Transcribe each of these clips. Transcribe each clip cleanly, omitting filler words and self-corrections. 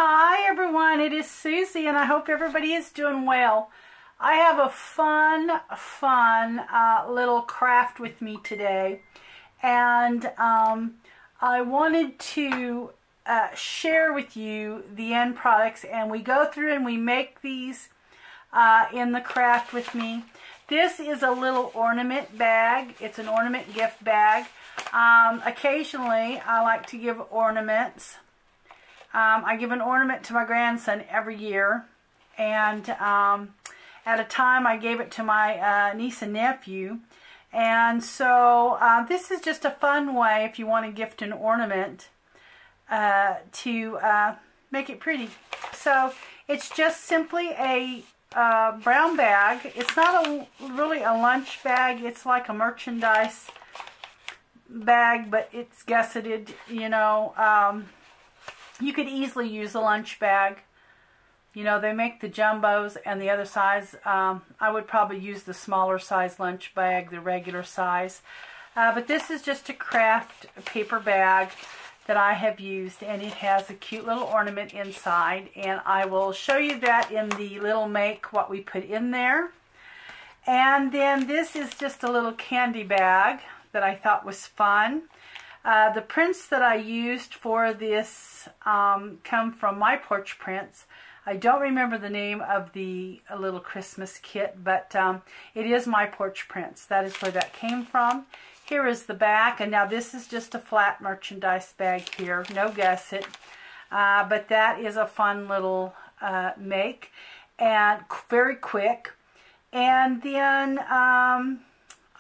Hi everyone, it is Susie and I hope everybody is doing well. I have a fun little craft with me today, and I wanted to share with you the end products, and we go through and we make these in the craft with me. This is a little ornament bag. It's an ornament gift bag. Occasionally I like to give ornaments. I give an ornament to my grandson every year, and at a time I gave it to my niece and nephew. And so this is just a fun way, if you want to gift an ornament, to make it pretty. So it's just simply a brown bag. It's not really a lunch bag. It's like a merchandise bag, but it's gusseted, you know. You could easily use a lunch bag. You know, they make the jumbos and the other size. I would probably use the smaller size lunch bag, the regular size. But this is just a craft paper bag that I have used, and it has a cute little ornament inside. And I will show you that in the little make, what we put in there. And then this is just a little candy bag that I thought was fun. The prints that I used for this come from My Porch Prints. I don't remember the name of the little Christmas kit, but it is My Porch Prints. That is where that came from. Here is the back, and now this is just a flat merchandise bag here, no gusset. But that is a fun little make, and very quick. And then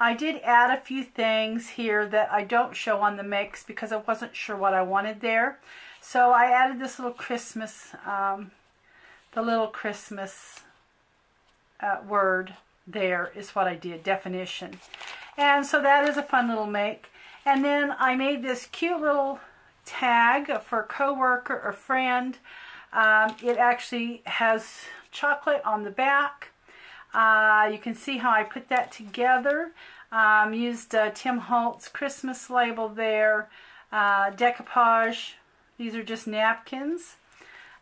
I did add a few things here that I don't show on the mix because I wasn't sure what I wanted there. So I added this little Christmas, the little Christmas word there is what I did, definition. And so that is a fun little make. And then I made this cute little tag for a coworker or friend. It actually has chocolate on the back. You can see how I put that together. Used Tim Holtz Christmas label there, decoupage. These are just napkins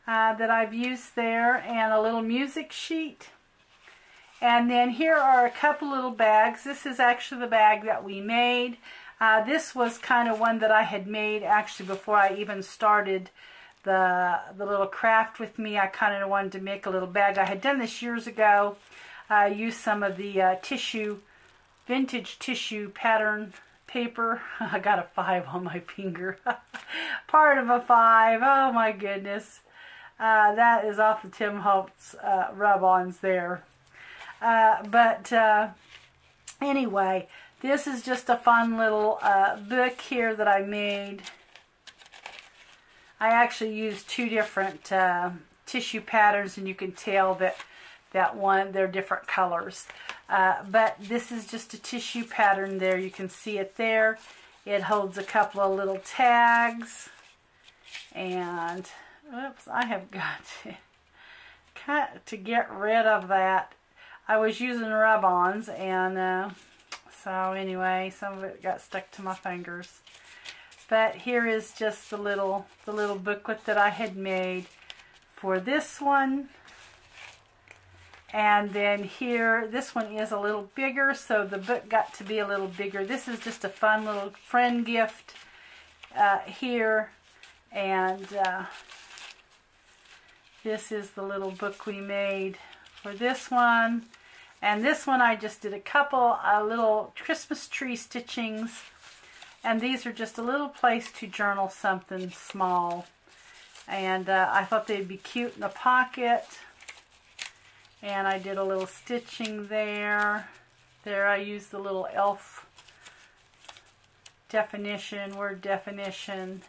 that I've used there, and a little music sheet. And then here are a couple little bags. This is actually the bag that we made. This was kind of one that I had made actually before I even started the little craft with me. I kind of wanted to make a little bag. I had done this years ago. I used some of the vintage tissue pattern paper. I got a 5 on my finger. Part of a 5. Oh my goodness. That is off the Tim Holtz rub-ons there. Anyway, this is just a fun little book here that I made. I actually used 2 different tissue patterns, and you can tell that they're different colors. But this is just a tissue pattern there. You can see it there. It holds a couple of little tags. And, oops, I have got to get rid of that. I was using rub-ons, and so anyway, some of it got stuck to my fingers. But here is just the little booklet that I had made for this one. And then here, this one is a little bigger, so the book got to be a little bigger. This is just a fun little friend gift here. And this is the little book we made for this one. And this one I just did a couple little Christmas tree stitchings. And these are just a little place to journal something small. And I thought they'd be cute in the pocket. And I did a little stitching there. There I used the little elf definition, word definition.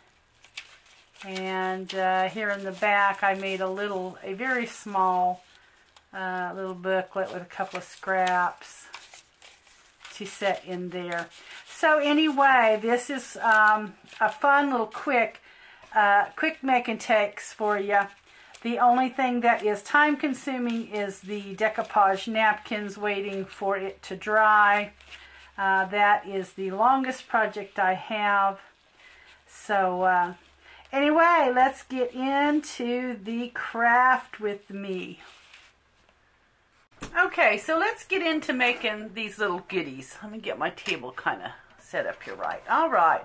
And here in the back I made a very small little booklet with a couple of scraps to set in there. So anyway, this is a fun little quick make and takes for you. The only thing that is time consuming is the decoupage napkins, waiting for it to dry. That is the longest project I have. So Anyway, let's get into the craft with me. Okay, so let's get into making these little goodies. Let me get my table kind of set up here right. All right.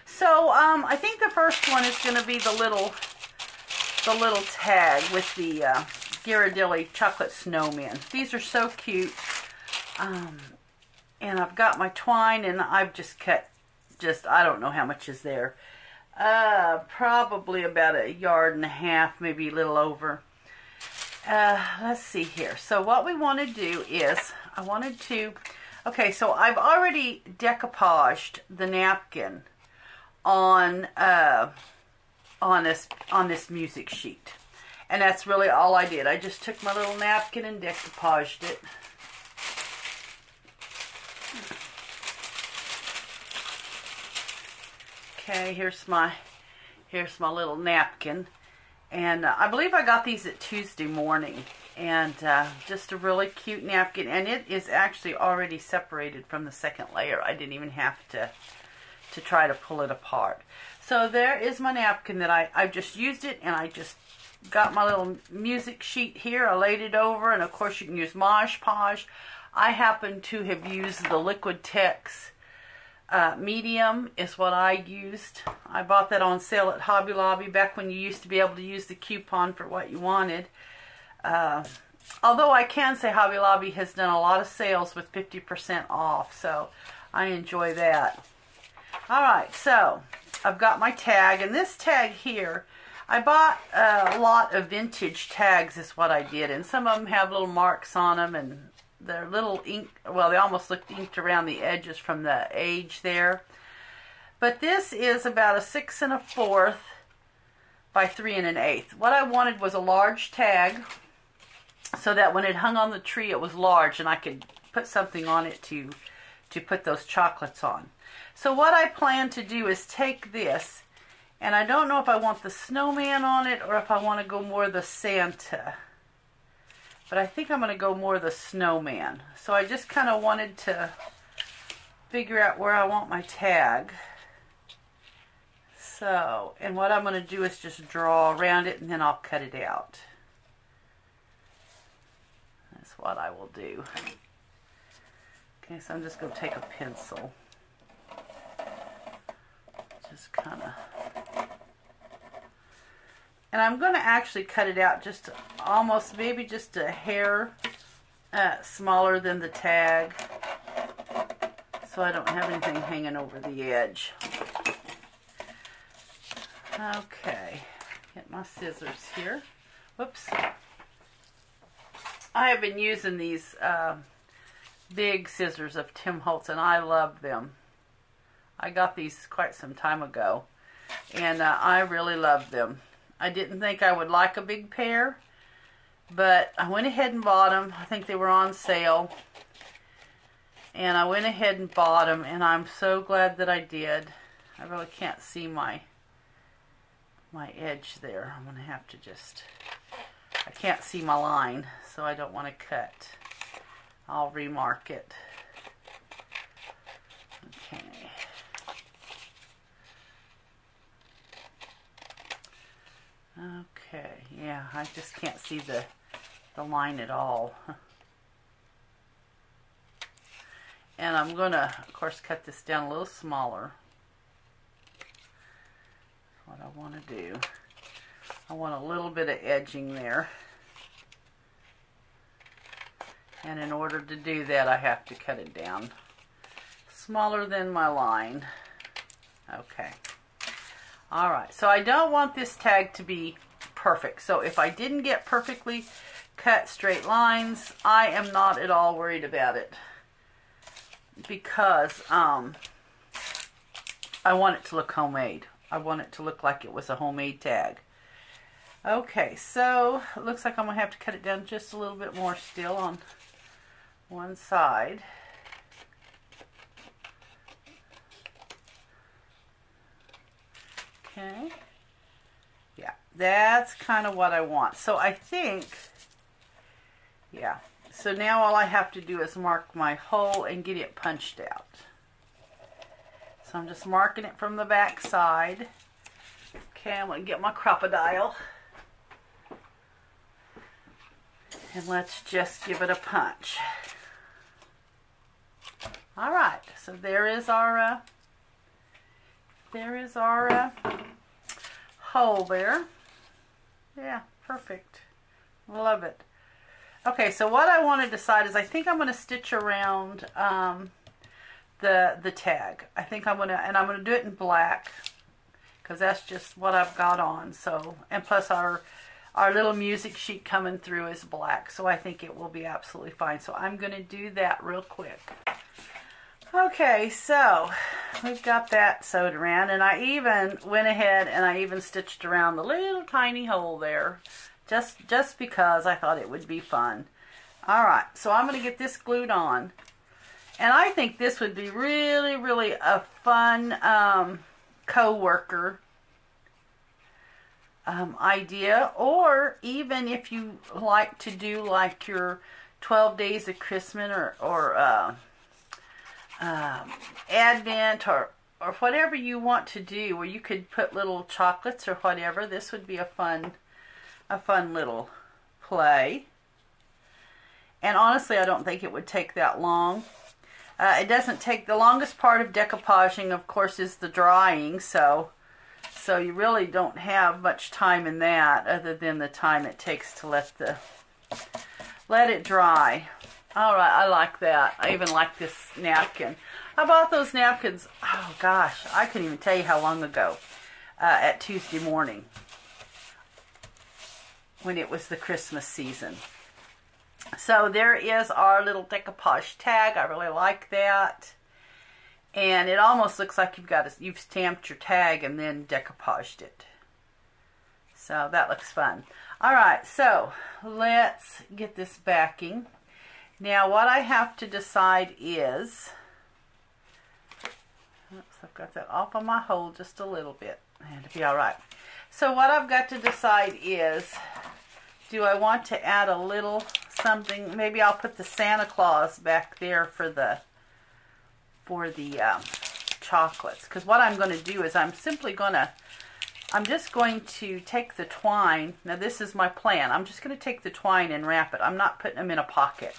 So I think the first one is going to be the little tag with the Ghirardelli chocolate snowman. These are so cute. And I've got my twine, and I've just cut, I don't know how much is there. Probably about 1.5 yards, maybe a little over. Let's see here. So what we want to do is, okay, so I've already decoupaged the napkin on this music sheet. And that's really all I did. I just took my little napkin and decoupaged it. Okay, here's my little napkin, and I believe I got these at Tuesday morning, and just a really cute napkin, and it is actually already separated from the second layer. I didn't even have to try to pull it apart. So there is my napkin that I've just used it, and I just got my little music sheet here. I laid it over, and of course you can use Mod Podge. I happen to have used the Liquid Tex medium is what I used. I bought that on sale at Hobby Lobby back when you used to be able to use the coupon for what you wanted. Although I can say Hobby Lobby has done a lot of sales with 50% off, so I enjoy that. Alright, so I've got my tag, and this tag here, I bought a lot of vintage tags is what I did, and some of them have little marks on them, and they're little ink, well, they almost looked inked around the edges from the age there. But this is about a 6 1/4 by 3 1/8. What I wanted was a large tag so that when it hung on the tree it was large and I could put something on it to put those chocolates on. So what I plan to do is take this, and I don't know if I want the snowman on it or if I want to go more the Santa. But I think I'm going to go more the snowman. So I just kind of wanted to figure out where I want my tag. So, and what I'm going to do is just draw around it, and then I'll cut it out. That's what I will do. Okay, so I'm just going to take a pencil. Just kind of... And I'm going to actually cut it out just almost, maybe just a hair smaller than the tag, so I don't have anything hanging over the edge. Okay, get my scissors here. Whoops. I have been using these big scissors of Tim Holtz, and I love them. I got these quite some time ago, and I really love them. I didn't think I would like a big pair, but I went ahead and bought them. I think they were on sale, and I went ahead and bought them, and I'm so glad that I did. I really can't see my edge there. I'm going to have to just, I can't see my line, so I don't want to cut. I'll remark it. Okay. Okay, yeah, I just can't see the line at all. And I'm going to, of course, cut this down a little smaller. That's what I want to do. I want a little bit of edging there. And in order to do that, I have to cut it down smaller than my line. Okay. Alright, so I don't want this tag to be perfect. So if I didn't get perfectly cut straight lines, I am not at all worried about it. Because I want it to look homemade. I want it to look like it was a homemade tag. Okay, so it looks like I'm going to have to cut it down just a little bit more still on one side. Okay. Yeah, that's kind of what I want. So I think, yeah. So now all I have to do is mark my hole and get it punched out. So I'm just marking it from the back side. Okay, I'm going to get my crocodile. And let's just give it a punch. All right, so there is our hole there. Yeah, perfect. Love it. Okay, so what I want to decide is I think I'm going to stitch around the tag. I think I'm going to do it in black because that's just what I've got on. So, and plus our little music sheet coming through is black, so I think it will be absolutely fine. So I'm going to do that real quick. Okay, so we've got that sewed around, and I even went ahead and I even stitched around the little tiny hole there, just because I thought it would be fun. All right, so I'm going to get this glued on, and I think this would be really, really a fun co-worker idea, or even if you like to do like your 12 days of Christmas or Advent or whatever you want to do, where you could put little chocolates or whatever. This would be a fun little play. And honestly, I don't think it would take that long. It doesn't take, the longest part of decoupaging, of course, is the drying, so you really don't have much time in that other than the time it takes to let it dry. All right, I like that. I even like this napkin. I bought those napkins, oh gosh, I couldn't even tell you how long ago, at Tuesday morning when it was the Christmas season. So there is our little decoupage tag. I really like that. And it almost looks like you've stamped your tag and then decoupaged it. So that looks fun. All right, so let's get this backing. Now what I have to decide is, oops, I've got that off on my hole just a little bit, and it'll be all right. So what I've got to decide is, do I want to add a little something? Maybe I'll put the Santa Claus back there for the chocolates. Because what I'm going to do is I'm just going to take the twine. Now this is my plan. I'm just going to take the twine and wrap it. I'm not putting them in a pocket.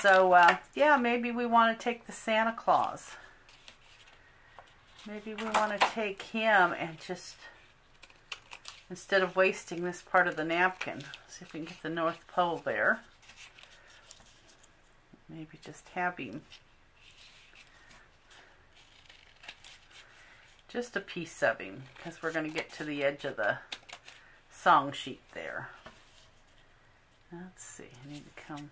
So, yeah, maybe we want to take the Santa Claus. Maybe we want to take him and just, instead of wasting this part of the napkin, see if we can get the North Pole there. Maybe just have him. Just a piece of him, because we're going to get to the edge of the song sheet there. Let's see, I need to come.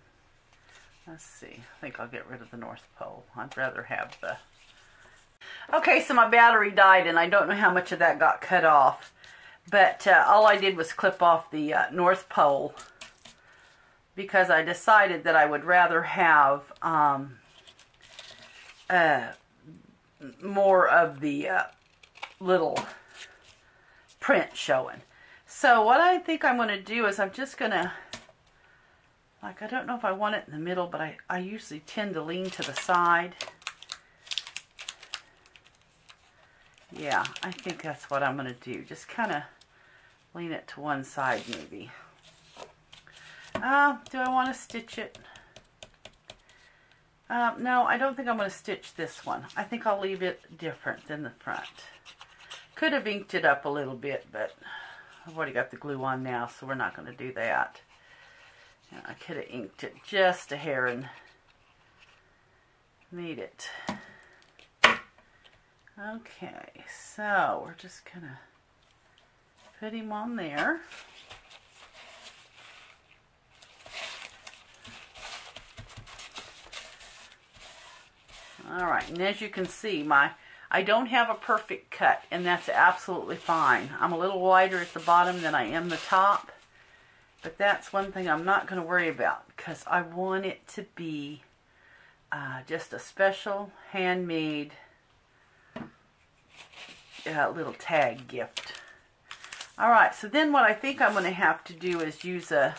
Let's see, I think I'll get rid of the North Pole. I'd rather have the... Okay, so my battery died, and I don't know how much of that got cut off. But all I did was clip off the North Pole, because I decided that I would rather have more of the little print showing. So what I think I'm going to do is I'm just going to, like, I don't know if I want it in the middle, but I usually tend to lean to the side. Yeah, I think that's what I'm going to do. Just kind of lean it to one side maybe. Do I want to stitch it? No, I don't think I'm going to stitch this one. I think I'll leave it different than the front. Could have inked it up a little bit, but I've already got the glue on now, so we're not going to do that. I could have inked it just a hair and made it. Okay, so we're just going to put him on there. Alright, and as you can see, I don't have a perfect cut, and that's absolutely fine. I'm a little wider at the bottom than I am the top, but that's one thing I'm not going to worry about, because I want it to be just a special handmade little tag gift. Alright, so then what I think I'm going to have to do is use a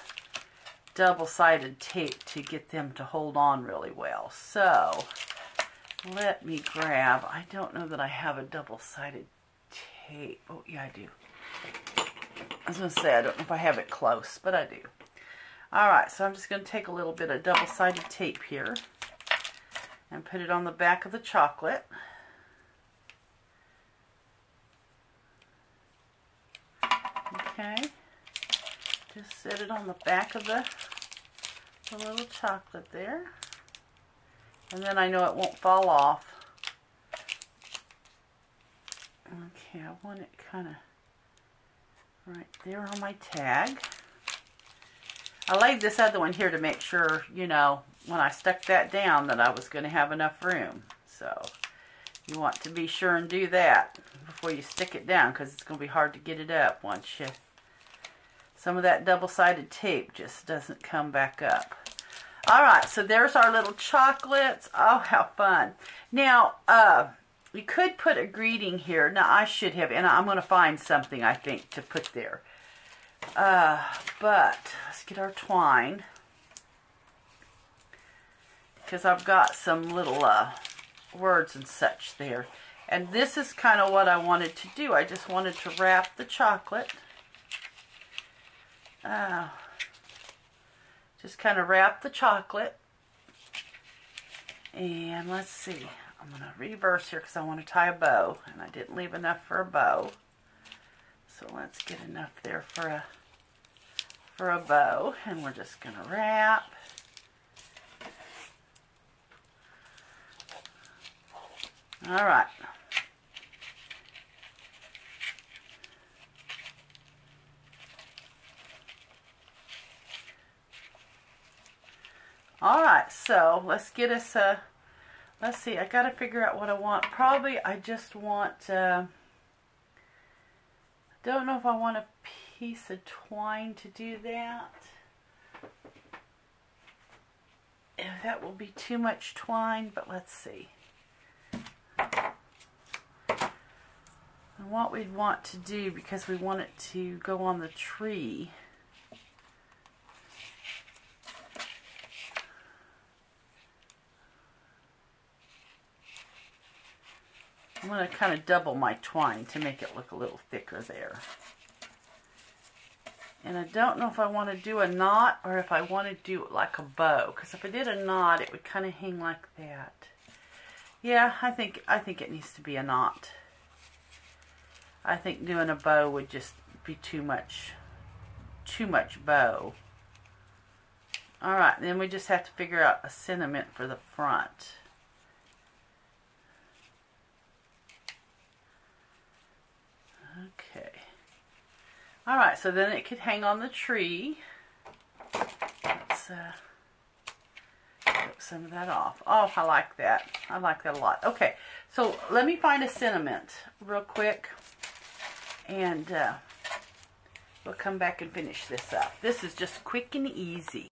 double-sided tape to get them to hold on really well. So let me grab, I don't know that I have a double-sided tape. Oh, yeah, I do. I was going to say, I don't know if I have it close, but I do. Alright, so I'm just going to take a little bit of double-sided tape here and put it on the back of the chocolate. Okay, just set it on the back of the little chocolate there. And then I know it won't fall off. Okay, I want it kind of right there on my tag. I laid this other one here to make sure, you know, when I stuck that down that I was going to have enough room. So you want to be sure and do that before you stick it down, because it's going to be hard to get it up once you... Some of that double-sided tape just doesn't come back up. Alright, so there's our little chocolates. Oh, how fun. Now, you could put a greeting here. Now, I should have, and I'm going to find something, I think, to put there. But, let's get our twine. Because I've got some little words and such there. And this is kind of what I wanted to do. I just wanted to wrap the chocolate. Just kind of wrap the chocolate. And let's see. I'm going to reverse here because I want to tie a bow. And I didn't leave enough for a bow. So let's get enough there for a bow. And we're just going to wrap. Alright. Alright, so let's get us a, let's see, I got to figure out what I want. Probably I just want, don't know if I want a piece of twine to do that. If that will be too much twine, but let's see. And what we'd want to do, because we want it to go on the tree, I'm going to kind of double my twine to make it look a little thicker there. And I don't know if I want to do a knot or if I want to do it like a bow. Because if I did a knot, it would kind of hang like that. Yeah, I think it needs to be a knot. I think doing a bow would just be too much bow. Alright, then we just have to figure out a sentiment for the front. Okay. Alright, so then it could hang on the tree. Let's get some of that off. Oh, I like that. I like that a lot. Okay, so let me find a sentiment real quick. And we'll come back and finish this up. This is just quick and easy.